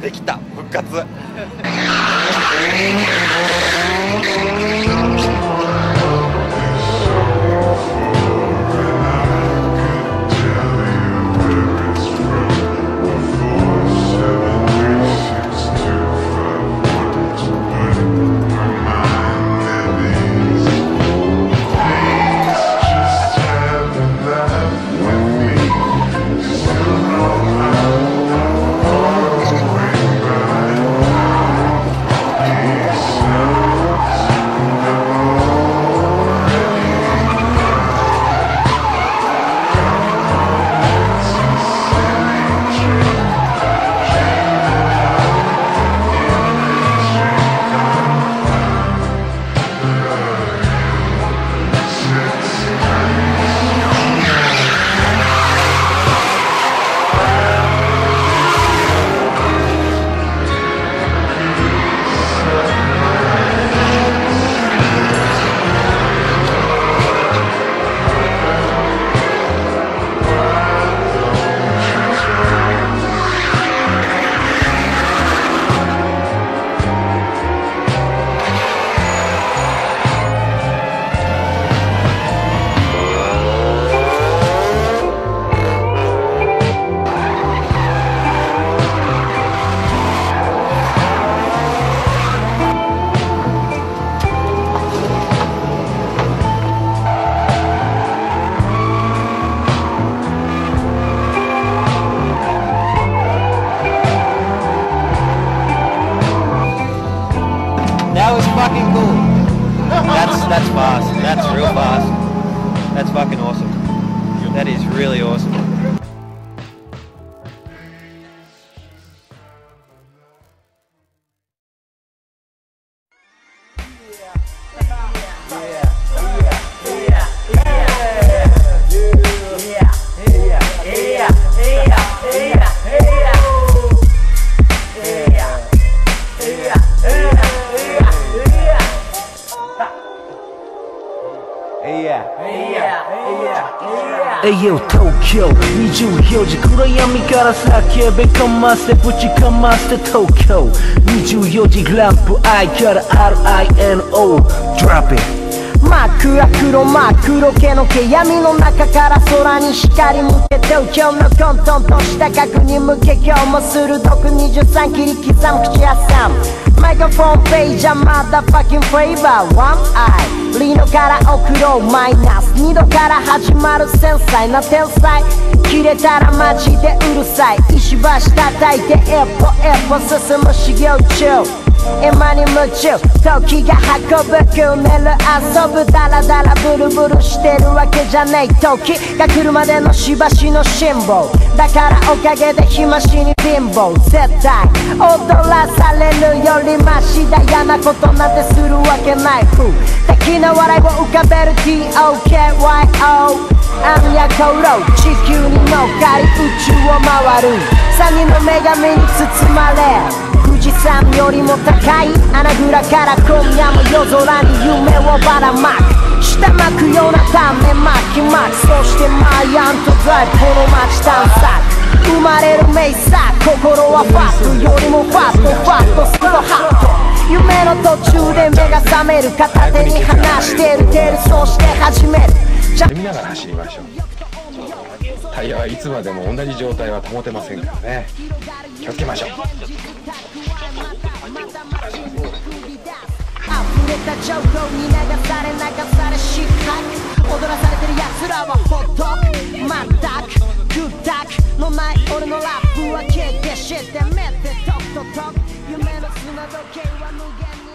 できた復活That was fucking cool. That's fast. That's real fast. That's fucking awesome. That is really awesome. Ayo Tokyo 24時暗闇から叫べかませぶちかませTokyo 24時ランプ I から RINO Drop it 真っ暗黒真っ黒けの毛闇の中から空に光向け東京の混沌とした角に向け今日も鋭く23切り刻む口挟むマイクロフォンページはまだファッキンフレーバー One eye リノから送ろうマイナス2度から始まる繊細な天才切れたらマジでうるさい石橋叩いて一歩一歩進む修行中今に夢中時が運ぶくねる遊ぶダラダラブルブルしてるわけじゃない時が来るまでのしばしの辛抱だからおかげで暇しに貧乏絶対踊らされるよりマシだ嫌なことなんてするわけない敵の笑いを浮かべる TOKYO 通ろう地球に乗っかり宇宙を回る3人の女神に包まれ富士山よりも高い穴蔵から今夜も夜空に夢をばらまく下まくようなため巻き巻くそしてマイアントドライブこの街探索生まれる名作心はファットよりもファットファットスローハット夢の途中で目が覚める片手に離してるテールそして始める見ながら走りましょう。タイヤはいつまでも同じ状態は保てませんからね。気をつけましょう。溢れた情報に流され失格踊らされてる奴らはほっとくまったく砕くのない俺のラップは消えてしてめてとくととく夢の砂時計は無限に